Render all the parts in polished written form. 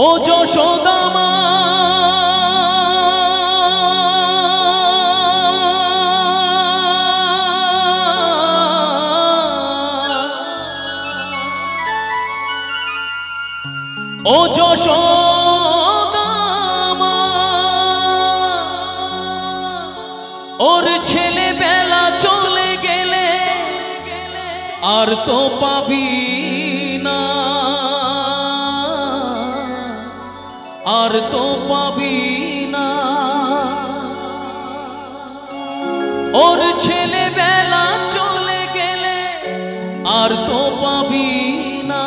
ও যশোদা মা ও যশোদা মা ওর ছেলেবেলা চলে গেলে আর তো পাবি না, আর তো পাবি না। ওর ছেলেবেলা চলে গেলে আর তো পাবি না।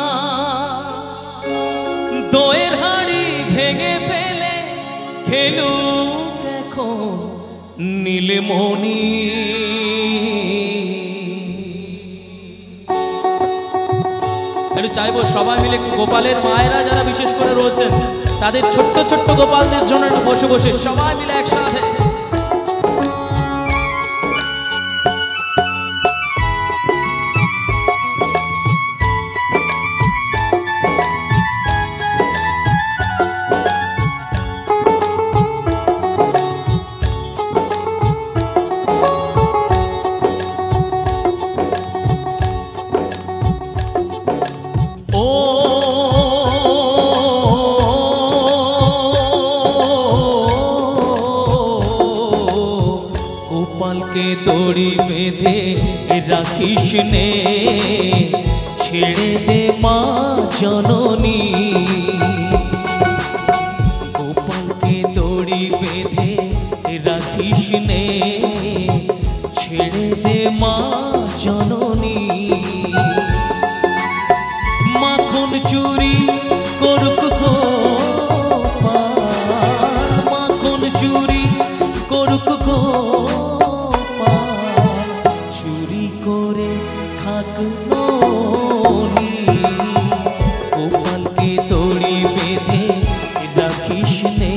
দইয়ের হাঁড়ি ভেঙে ফেলে খেলু দেখো নীলমণি। একটু চাইবো সবাই মিলে গোপালের মায়েরা যারা বিশেষ করে রয়েছেন তাদের ছোট্ট ছোট্ট গোপালদের জন্য একটু বসে বসে সবাই মিলে একসাথে গোপালকে দড়ি বেঁধে রাখিস নে, ছেড়ে দে মা জননী। গোপালকে দড়ি বেঁধে রাখিস নে, ছেড়ে দে মা জননী। মাখন চুরি করুক গোপাল, মাখন চুরি করুক গোপাল, চুরি করে খাক ননি। গোপালকে দড়ি বেঁধে রাখিস নে,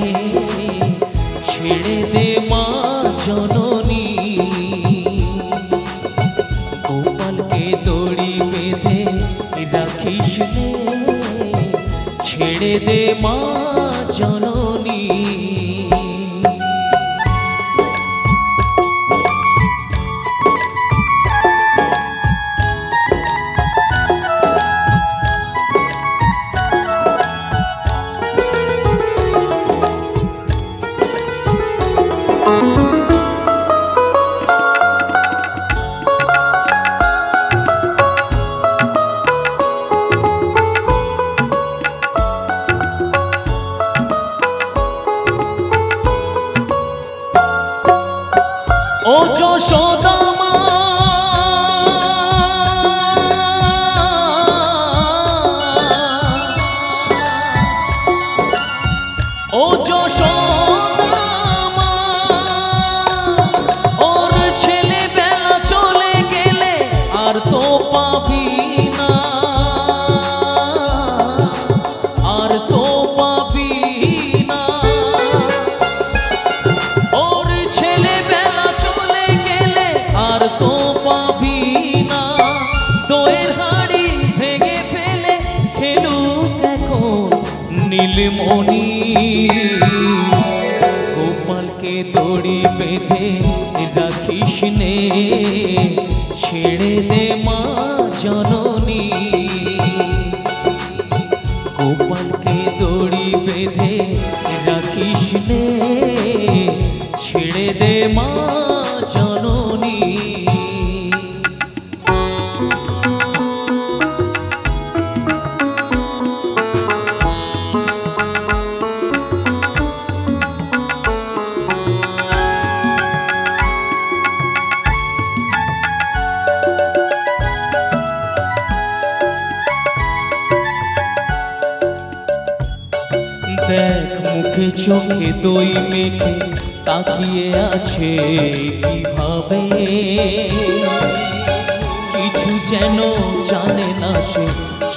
ছেড়ে দে মা জননী। গোপালকে দড়ি বেঁধে রাখিস নে, ছেড়ে দে মা জননী। ও যশোদা মা ও যশোদা মা ওর ছেলেবেলা চলে গেলে আর তো পাবি না, আর তো পাবি না। ওর ছেলেবেলা চলে গেলে আর তো পাবি না। দইয়ের হাঁড়ি ভেঙে ফেলে খেলু দেখো নীলমণি। গোপালকে দড়ি বেঁধে রাখিস নে, ছেড়ে দে মা জননী। গোপালকে দড়ি বেঁধে রাখিস নে, ছেড়ে দে মা জননী। দেখ মুখে চোখে দই মেখে তাকিয়ে আছে কিভাবে, কিছু যেন জানে না সে,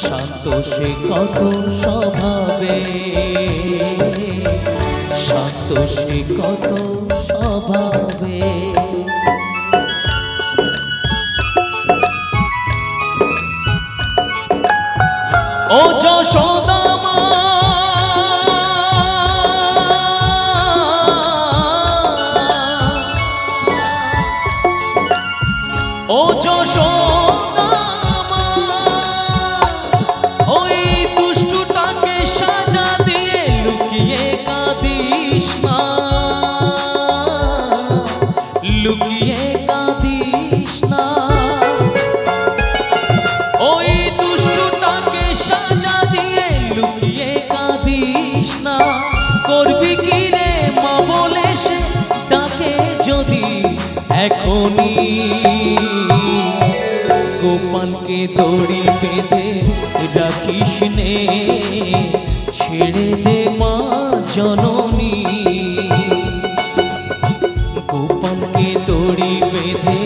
শান্ত সে কত স্বভাবে, শান্ত সে কত স্বভাবে। ও যশোদা মা এখনই গোপালকে দড়ি বেঁধে রাখিস নে, ছেড়ে দে মা জননী। গোপালকে দড়ি বেঁধে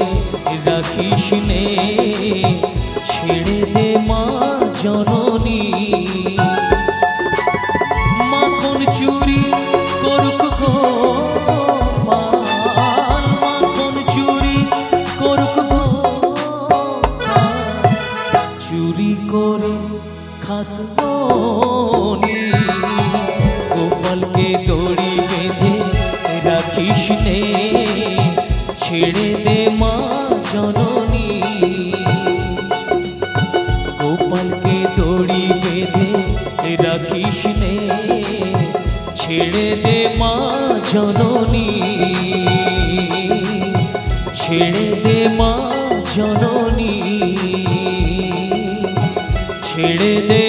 রাখিস নে, ছেড়ে দে মা জননী। মাখন চুরি করুক গোপাল, মাখন চুরি করুক গোপাল, চুরি করে খাত মনি। গোপালকে দড়ি বেঁধে রাখিস নে, ছেড়ে দে মা জননী। গোপালকে দড়ি বেঁধে রাখিস নে, ছেড়ে দে মা জননী, ছেড়ে দে মা জননী, ছেড়ে দে